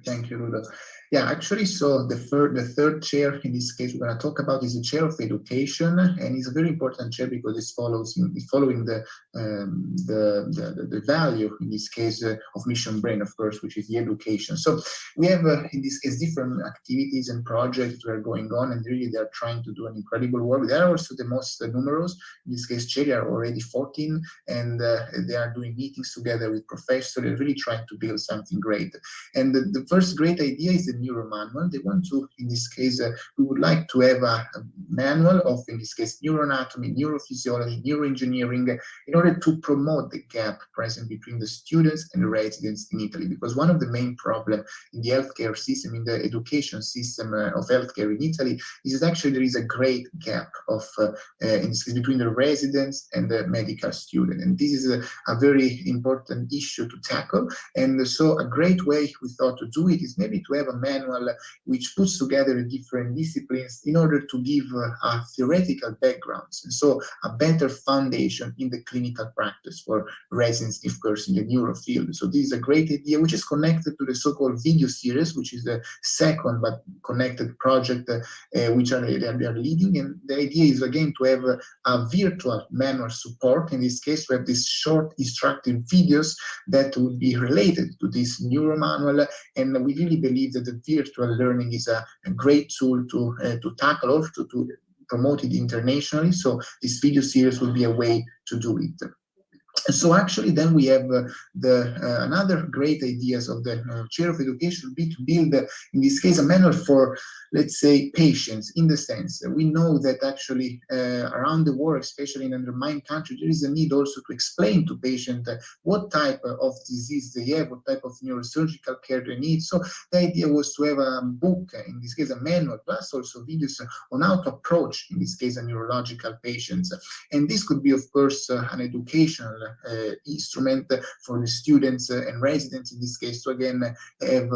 Thank you, Ludo. Yeah, actually, so the third chair in this case we're going to talk about is the chair of education, and it's a very important chair because it's following the value in this case of Mission Brain, of course, which is the education. So we have in this case different activities and projects that are going on, and really they're trying to do an incredible work. They are also the most numerous. In this case, chair, they are already 14, and they are doing meetings together with professors. So they're really trying to build something great. And the first great idea is the neuro manual. They want to, in this case, we would like to have a manual of, in this case, neuroanatomy, neurophysiology, neuroengineering, in order to promote the gap present between the students and the residents in Italy. Because one of the main problems in the healthcare system, in the education system of healthcare in Italy, is that actually there is a great gap of, in this case, between the residents and the medical student. And this is a very important issue to tackle. And so a great way we thought to do it is maybe to have a manual which puts together different disciplines in order to give a theoretical backgrounds, and so a better foundation in the clinical practice for residents, of course, in the neuro field. So this is a great idea, which is connected to the so-called video series, which is the second but connected project which they are leading. And the idea is again to have a virtual manual support. In this case, we have these short instructive videos that will be related to this neuro manual, and we really believe that the virtual learning is a great tool to tackle or to promote it internationally. So this video series will be a way to do it. So actually, then we have another great ideas of the chair of education would be to build, in this case, a manual for, let's say, patients, in the sense that we know that actually around the world, especially in undermined countries, there is a need also to explain to patients what type of disease they have, what type of neurosurgical care they need. So the idea was to have a book, in this case, a manual, plus also videos on how to approach, in this case, a neurological patient. And this could be, of course, an educational instrument for the students and residents in this case to again have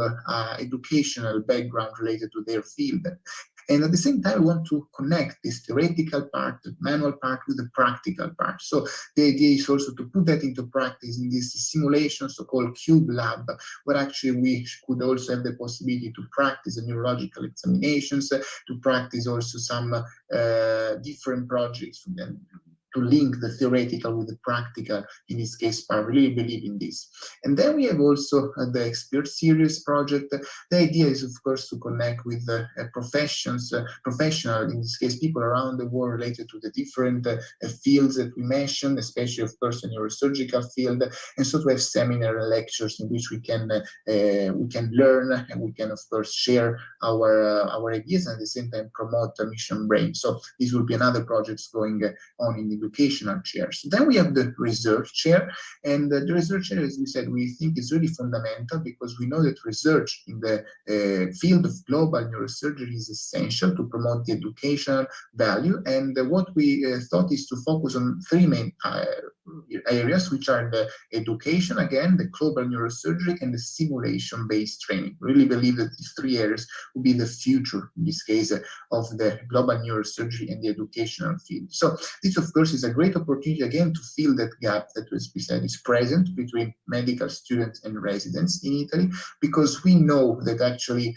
educational background related to their field. And at the same time, we want to connect this theoretical part, the manual part, with the practical part. So the idea is also to put that into practice in this simulation, so-called Cube Lab, where actually we could also have the possibility to practice the neurological examinations, to practice also some different projects for them, to link the theoretical with the practical, in this case, I really believe in this. And then we have also the Expert Series project. The idea is, of course, to connect with professional, in this case, people around the world related to the different fields that we mentioned, especially, of course, the neurosurgical field. And so to have seminar and lectures in which we can learn, and we can, of course, share our ideas, and at the same time promote the Mission Brain. So this will be another project going on in the educational chairs. Then we have the research chair, and the research chair, as we said, we think is really fundamental because we know that research in the field of global neurosurgery is essential to promote the educational value. And what we thought is to focus on three main areas, which are the education, again, the global neurosurgery, and the simulation-based training. We really believe that these three areas will be the future, in this case, of the global neurosurgery and the educational field. So this, of course, is a great opportunity, again, to fill that gap that, as we said, is present between medical students and residents in Italy, because we know that actually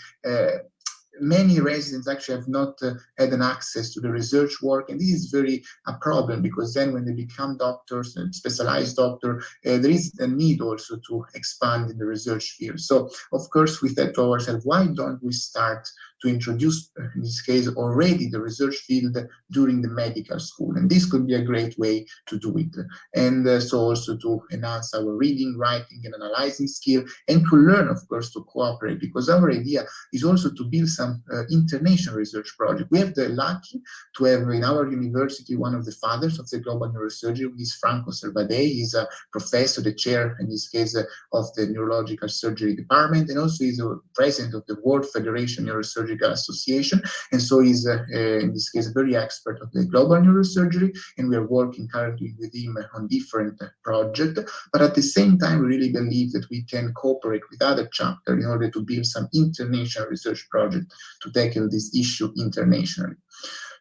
many residents actually have not had an access to the research work, and this is very a problem, because then when they become doctors and specialized doctor, there is a need also to expand in the research field. So of course we said to ourselves, why don't we start to introduce, in this case, already the research field during the medical school? And this could be a great way to do it. And so also to enhance our reading, writing, and analyzing skill, and to learn, of course, to cooperate, because our idea is also to build some international research project. We have the lucky to have in our university one of the fathers of the global neurosurgery, who is Franco Servadei. He's a professor, the chair, in this case, of the neurological surgery department, and also he's a president of the World Federation Neurosurgery Association, and so he's in this case a very expert of the global neurosurgery, and we are working currently with him on different projects. But at the same time, we really believe that we can cooperate with other chapters in order to build some international research project to tackle this issue internationally.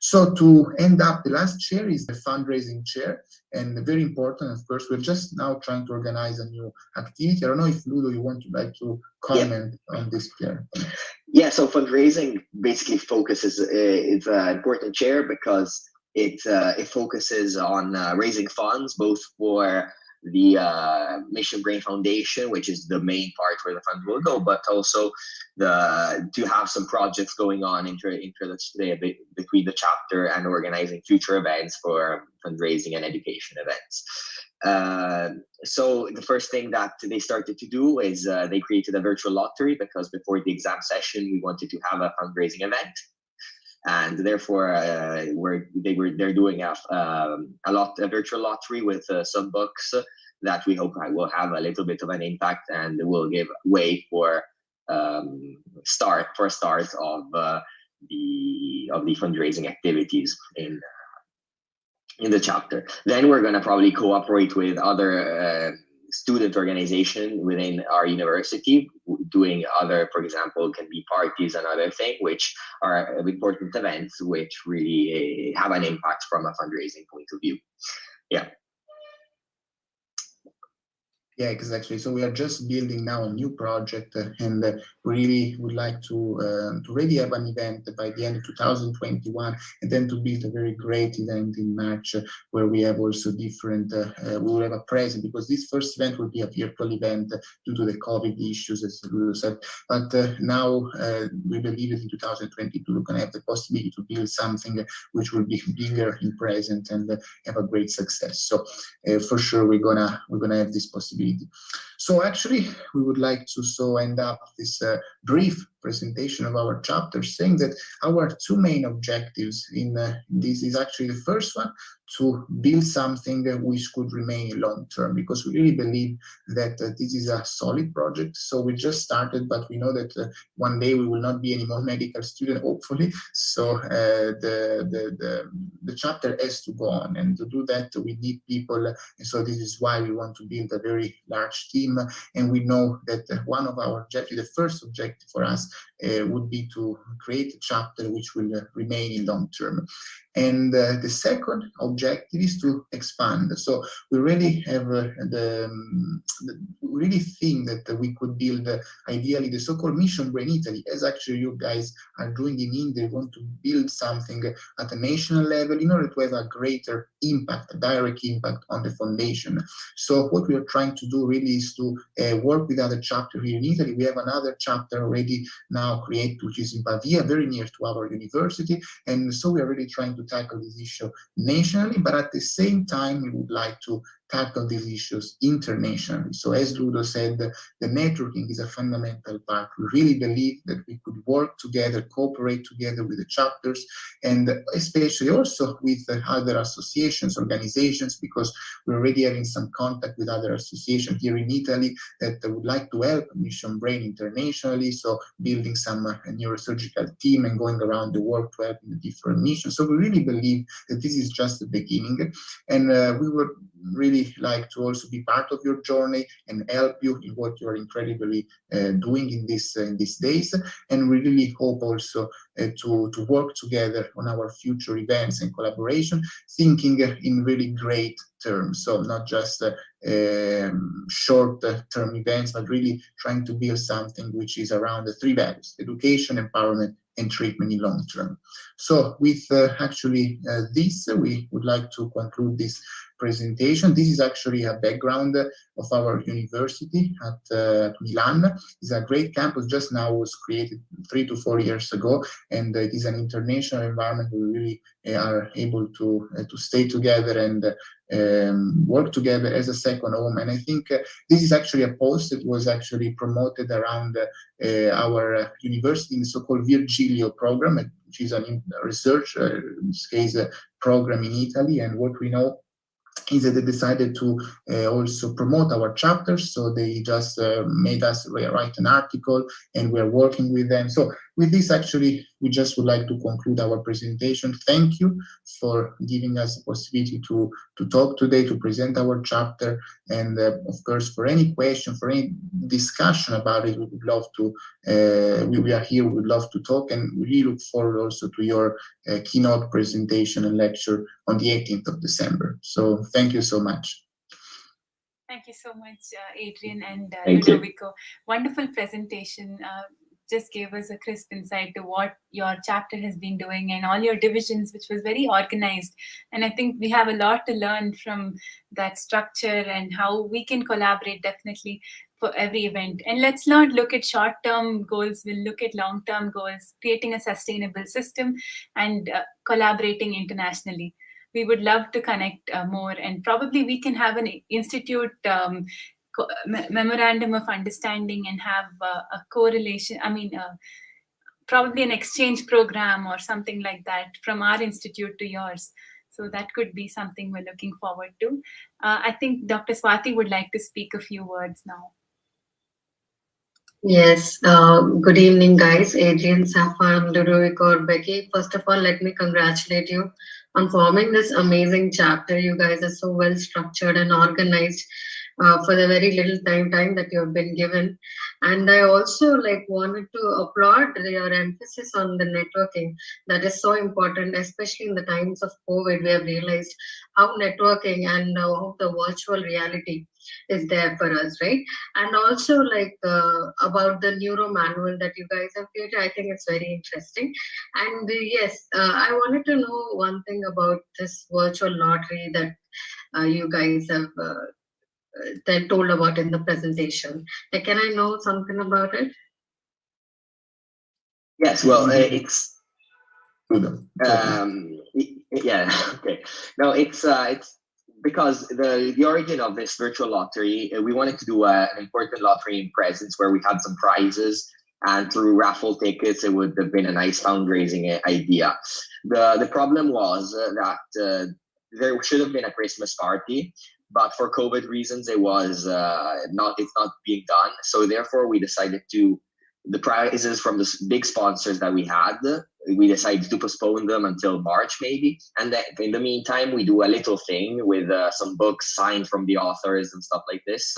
So to end up, the last chair is the fundraising chair, and very important, of course, we're just now trying to organize a new activity. I don't know if Ludo, you want to like to comment on this chair. Yeah, so fundraising basically focuses, it's an important chair because it focuses on raising funds, both for the Mission Brain Foundation, which is the main part where the fund will go, but also to have some projects going on between the chapter and organizing future events for fundraising and education events. So the first thing that they started to do is they created a virtual lottery, because before the exam session we wanted to have a fundraising event, and therefore they're doing a virtual lottery with some books that we hope will have a little bit of an impact and will give way for start of the fundraising activities in the chapter. Then we're going to probably cooperate with other student organization within our university, doing other, for example, can be parties and other things, which are important events which really have an impact from a fundraising point of view. Yeah. Yeah, exactly. So we are just building now a new project, and really would like to really have an event by the end of 2021, and then to build a very great event in March, where we have also different, we will have a present, because this first event will be a virtual event due to the COVID issues, as Ludo said. But now we believe that in 2022 we're going to have the possibility to build something which will be bigger in present and have a great success. So for sure we're gonna have this possibility. So actually, we would like to end up this brief presentation of our chapter, saying that our two main objectives in this is actually the first one, to build something which could remain long term, because we really believe that this is a solid project. So we just started, but we know that one day we will not be any more medical student, hopefully. So the chapter has to go on, and to do that we need people, and so this is why we want to build a very large team. And we know that one of our objectives, the first objective for us, would be to create a chapter which will remain in long term. And the second objective is to expand. So we really have we really think that we could build ideally the so-called Mission Brain Italy, as actually you guys are doing in India. We want to build something at a national level in order to have a greater impact, a direct impact on the foundation. So what we are trying to do really is to work with other chapters here in Italy. We have another chapter already now created, which is in Pavia, very near to our university. And so we are really trying to tackle this issue nationally, but at the same time, we would like to tackle these issues internationally. So as Ludo said, the networking is a fundamental part. We really believe that we could work together, cooperate together with the chapters, and especially also with other associations, organizations, because we're already having some contact with other associations here in Italy that would like to help Mission Brain internationally. So building some neurosurgical team and going around the world to help in the different missions. So we really believe that this is just the beginning, and we would really like to also be part of your journey and help you in what you are incredibly doing in these days. And we really hope also to work together on our future events and collaboration, thinking in really great terms. So not just short-term events, but really trying to build something which is around the three values: education, empowerment, and treatment in long term. So with this, we would like to conclude this presentation. This is actually a background of our university at Milan. It's a great campus, just now was created 3 to 4 years ago, and it is an international environment where we really are able to stay together and work together as a second home. And I think this is actually a post that was actually promoted around our university in the so-called Virgilio program, which is a research, in this case, program in Italy. And what we know is that they decided to also promote our chapters. So they just made us write an article, and we're working with them. So with this, actually, we just would like to conclude our presentation. Thank you for giving us the possibility to talk today, to present our chapter, and of course, for any question, for any discussion about it, we would love to. We are here. We would love to talk, and we really look forward also to your keynote presentation and lecture on the 18th of December. So thank you so much. Thank you so much, Adrian and Thank you. Ludovico. Wonderful presentation. Just gave us a crisp insight to what your chapter has been doing and all your divisions, which was very organized. And I think we have a lot to learn from that structure and how we can collaborate definitely for every event. And let's not look at short-term goals, we'll look at long-term goals, creating a sustainable system and collaborating internationally. We would love to connect more, and probably we can have an institute memorandum of understanding and have a correlation, probably an exchange program or something like that from our institute to yours. So that could be something we're looking forward to. I think Dr. Swati would like to speak a few words now. Yes, good evening, guys. Adrian, Safan, Ludovico, Becky. First of all, let me congratulate you on forming this amazing chapter. You guys are so well structured and organized for the very little time that you have been given. And I also wanted to applaud your emphasis on the networking. That is so important, especially in the times of COVID. We have realized how networking and how the virtual reality is there for us, right? And also about the neuro manual that you guys have created, I think it's very interesting. And yes, I wanted to know one thing about this virtual lottery that you guys have told about in the presentation. Can I know something about it? Yes, well, it's Yeah. okay. No, it's because the origin of this virtual lottery, we wanted to do an important lottery in presence where we had some prizes, and through raffle tickets, it would have been a nice fundraising idea. The problem was that there should have been a Christmas party, but for COVID reasons, it was it's not being done. So therefore, we decided to the prizes from the big sponsors that we had. We decided to postpone them until March, maybe. And then in the meantime, we do a little thing with some books signed from the authors and stuff like this.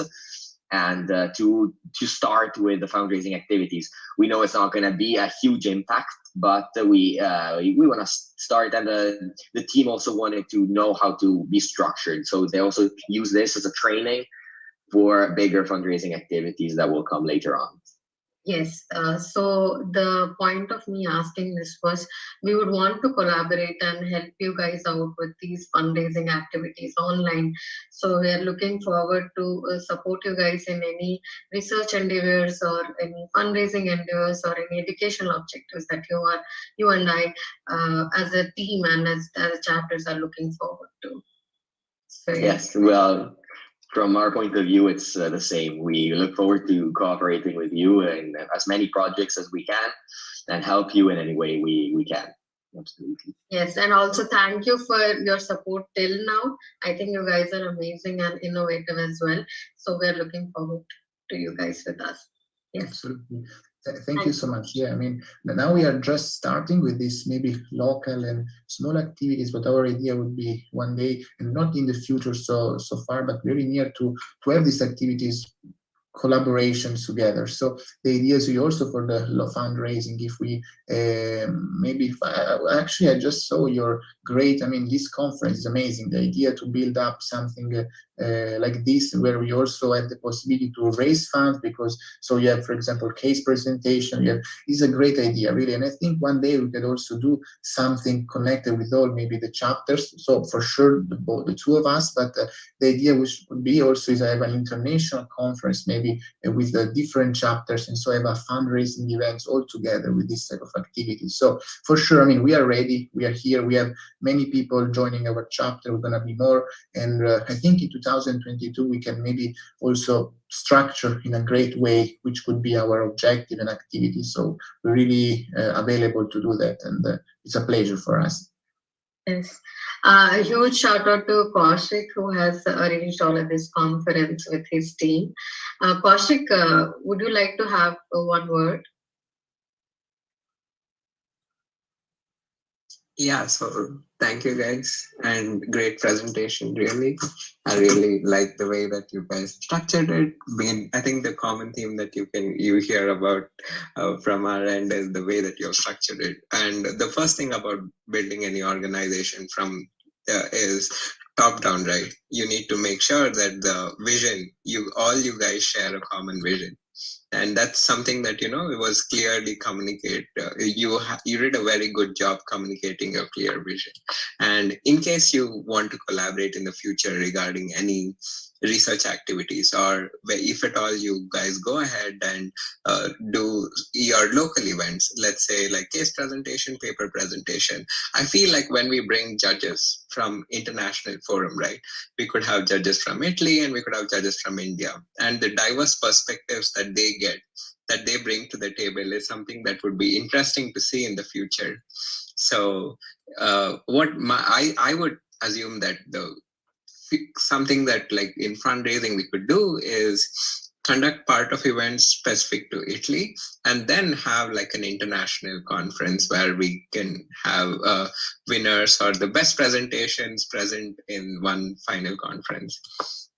And to start with the fundraising activities. We know it's not going to be a huge impact, but we want to start, and the team also wanted to know how to be structured. So they also use this as a training for bigger fundraising activities that will come later on. Yes, so the point of me asking this was we would want to collaborate and help you guys out with these fundraising activities online. So we are looking forward to support you guys in any research endeavors or any fundraising endeavors or any educational objectives that you and I as a team and as chapters are looking forward to. So yes, well, from our point of view, it's the same. We look forward to cooperating with you in as many projects as we can and help you in any way we can. Absolutely. Yes, and also thank you for your support till now. I think you guys are amazing and innovative as well. So we're looking forward to you guys with us. Yes. Absolutely. Thank you so much. Yeah, I mean, now we are just starting with this maybe local and small activities, but our idea would be one day, and not in the future so far, but very near to have these activities collaborations together. So the idea is also for the fundraising, if we actually I just saw your great, I mean, this conference is amazing. The idea to build up something like this, where we also have the possibility to raise funds, because so you have, for example, case presentation, is a great idea, really. And I think one day we could also do something connected with all maybe the chapters. So for sure, the two of us, but the idea which would be also is I have an international conference, maybe with the different chapters, and so have a fundraising events all together with this type of activities. So for sure, I mean, we are ready, we are here, we have many people joining our chapter, we're going to be more, and I think in 2022 we can maybe also structure in a great way which could be our objective and activity. So we're really available to do that, and it's a pleasure for us. Yes. A huge shout out to Kaushik, who has arranged all of this conference with his team. Kaushik, would you like to have one word? Yeah, so thank you guys, and great presentation, really. I really like the way that you guys structured it. I think the common theme that you hear about from our end is the way that you've structured it. And the first thing about building any organization from is top down, right? You need to make sure that the vision, all you guys share a common vision, and that's something that it was clearly communicate. You did a very good job communicating your clear vision. And in case you want to collaborate in the future regarding any research activities, or if at all you guys go ahead and do your local events, let's say like case presentation, paper presentation, I feel like when we bring judges from international forum, right, we could have judges from Italy and we could have judges from India, and the diverse perspectives that they bring to the table is something that would be interesting to see in the future. So I would assume that something that like in fundraising we could do is conduct part of events specific to Italy, and then have like an international conference where we can have winners or the best presentations present in one final conference.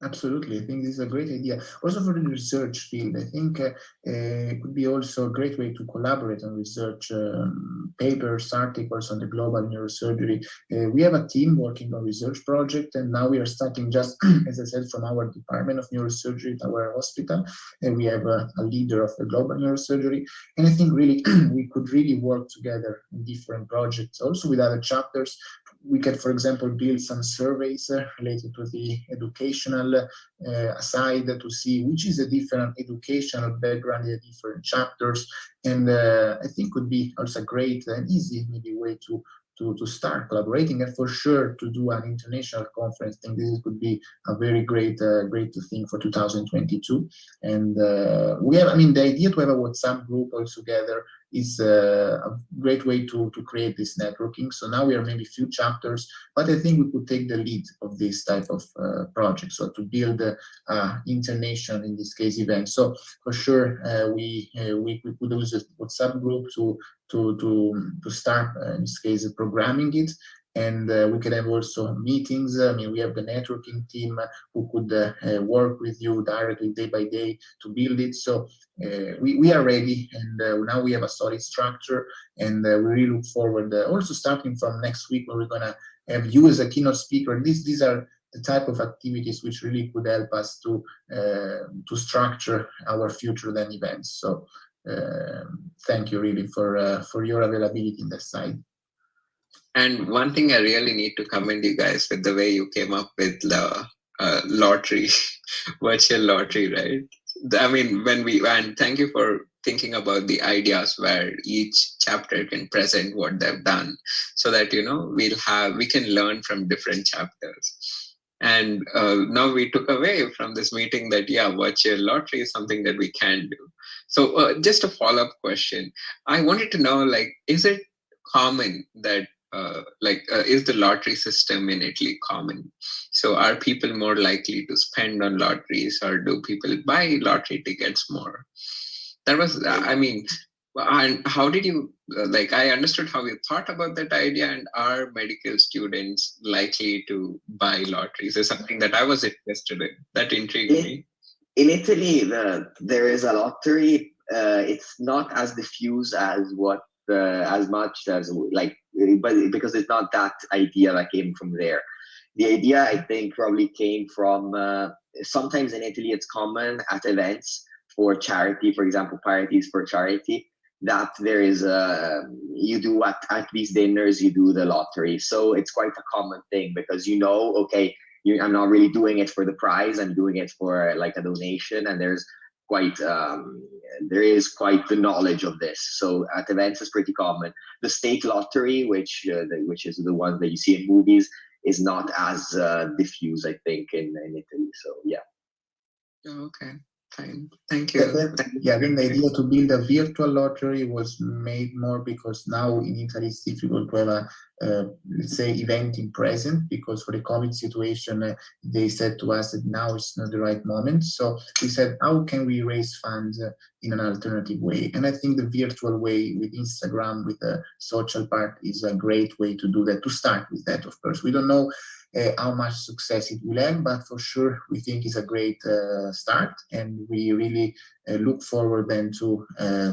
Absolutely, I think this is a great idea. Also for the research field, I think it could be also a great way to collaborate on research papers, articles on the global neurosurgery. We have a team working on research project, and now we are starting just, as I said, from our department of neurosurgery at our hospital, and we have a leader of the global neurosurgery. And I think really we could really work together in different projects, also with other chapters. We can, for example, build some surveys related to the educational side to see which is a different educational background in the different chapters. And I think could be also a great and easy maybe way to start collaborating, and for sure to do an international conference. I think this could be a very great thing for 2022. And we have, I mean, the idea to have a WhatsApp group all together is a great way to create this networking. So now we are maybe few chapters, but I think we could take the lead of this type of project. So to build international, in this case, event. So for sure, we could use a WhatsApp group to start, in this case, programming it. And we can have also meetings. I mean, we have the networking team who could work with you directly day by day to build it. So we are ready, and now we have a solid structure, and we really look forward. Also, starting from next week, where we're gonna have you as a keynote speaker. These are the type of activities which really could help us to structure our future then events. So thank you really for your availability in that side. And one thing I really need to commend you guys with the way you came up with the lottery, virtual lottery, right? I mean, and thank you for thinking about the ideas where each chapter can present what they've done, so that we can learn from different chapters. And now we took away from this meeting that virtual lottery is something that we can do. So just a follow-up question, I wanted to know, like, is it common that is the lottery system in Italy common? So are people more likely to spend on lotteries, or do people buy lottery tickets more? That was, I mean, and how did you, I understood how you thought about that idea, and are medical students likely to buy lotteries? Is something that I was interested in, that intrigued me. In Italy, there is a lottery. It's not as diffuse as as much as but because it's not that idea that came from there. The idea, I think, probably came from sometimes in Italy it's common at events for charity, for example, parties for charity, that there is you do at these dinners, you do the lottery. So it's quite a common thing, because okay, I'm not really doing it for the prize, I'm doing it for like a donation, and there is quite the knowledge of this. So at events it's pretty common. The state lottery, which is the one that you see in movies, is not as diffuse, I think, in Italy. So yeah. Okay. Fine. Thank you. Then the idea to build a virtual lottery was made more because now in Italy it's difficult to have a, let's say, event in present, because for the COVID situation, they said to us that now it's not the right moment. So we said, how can we raise funds in an alternative way? And I think the virtual way with Instagram, with the social part, is a great way to do that, to start with that, of course. We don't know how much success it will have, but for sure we think it's a great start, and we really look forward then to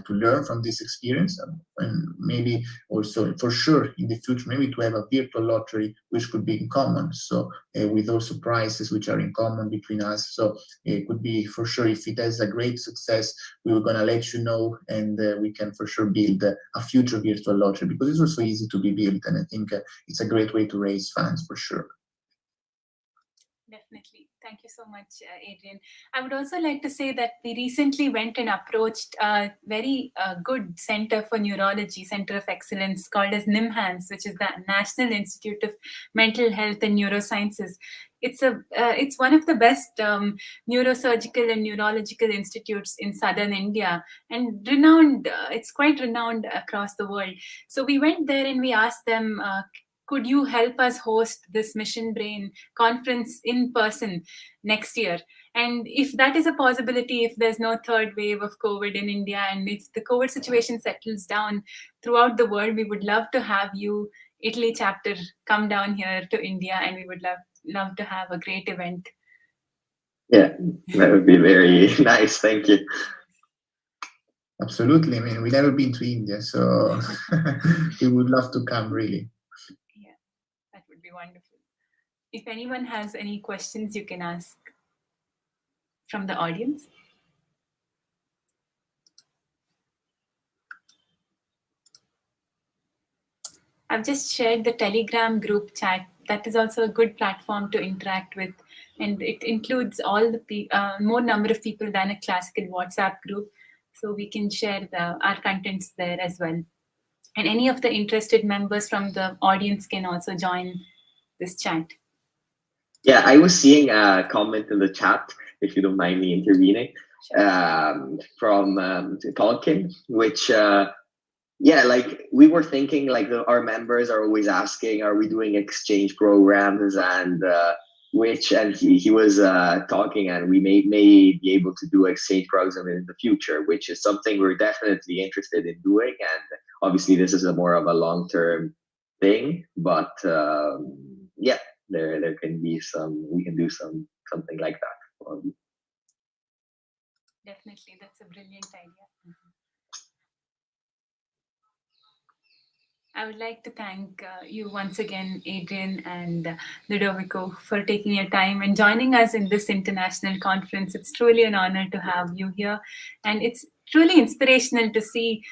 learn from this experience, and maybe also for sure in the future maybe to have a virtual lottery which could be in common, so with also prizes which are in common between us. So it could be for sure, if it has a great success, we were going to let you know, and we can for sure build a future virtual lottery, because it's also easy to be built, and I think it's a great way to raise funds for sure. Definitely. Thank you so much, Adrian. I would also like to say that we recently went and approached a very good center for neurology, Center of Excellence, called as NIMHANS, which is the National Institute of Mental Health and Neurosciences. It's one of the best neurosurgical and neurological institutes in southern India, and renowned. It's quite renowned across the world. So we went there and we asked them, could you help us host this Mission Brain conference in person next year? And if that is a possibility, if there's no third wave of COVID in India, and if the COVID situation settles down throughout the world, we would love to have you, Italy chapter, come down here to India, and we would love to have a great event. Yeah, that would be very nice. Thank you. Absolutely. I mean, we've never been to India, so we would love to come, really. That would be wonderful. If anyone has any questions, you can ask from the audience. I've just shared the Telegram group chat. That is also a good platform to interact with, and it includes all the more number of people than a classical WhatsApp group, so we can share our contents there as well. And any of the interested members from the audience can also join this chat. Yeah, I was seeing a comment in the chat, if you don't mind me intervening, from Tolkien, which, like we were thinking, like our members are always asking, are we doing exchange programs, and he was talking, and we may be able to do exchange programs in the future, which is something we're definitely interested in doing. And obviously this is more of a long-term thing, but yeah, there can be we can do something like that. Definitely, that's a brilliant idea. I would like to thank you once again, Adrian and Ludovico, for taking your time and joining us in this international conference. It's truly an honor to have you here, and it's truly inspirational to see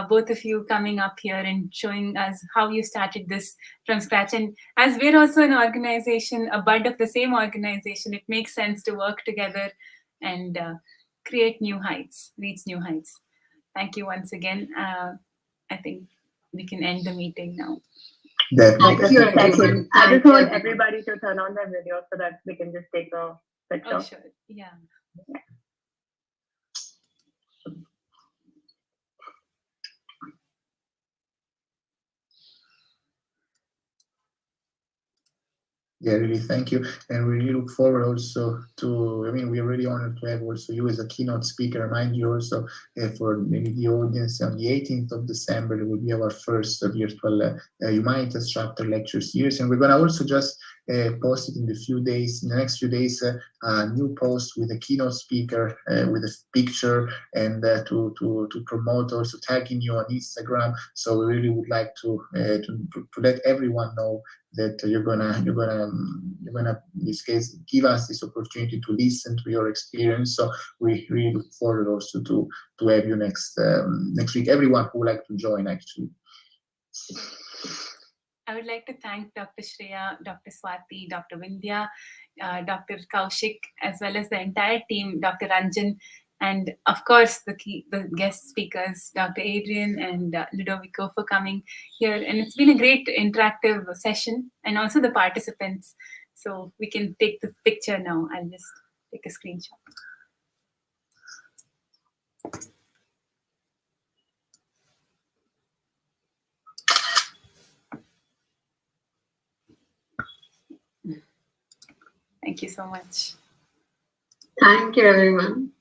both of you coming up here and showing us how you started this from scratch. And as we're also an organization, a bud of the same organization, it makes sense to work together and create new heights, reach new heights. Thank you once again. I think we can end the meeting now. Definitely. Thank you, everyone. I just want everybody to turn on their video so that we can just take a picture. Oh, sure. Yeah. Yeah, really, thank you. And we really look forward also to, I mean, we're really honored to have also you as a keynote speaker. Remind you also for maybe the audience, on the 18th of December, it will be our first virtual Humanitas chapter lecture series. And we're going to also just post it in the next few days, a new post with a keynote speaker with a picture, and to promote, also tagging you on Instagram. So we really would like to let everyone know that you're gonna in this case give us this opportunity to listen to your experience. So we really look forward also to have you next week. Everyone who would like to join, actually. I would like to thank Dr. Shreya, Dr. Swati, Dr. Vindhya, Dr. Kaushik, as well as the entire team, Dr. Ranjan, and of course the guest speakers, Dr. Adrian and Ludovico, for coming here. And it's been a great interactive session, and also the participants. So we can take the picture now. I'll just take a screenshot. Thank you so much. Thank you, everyone.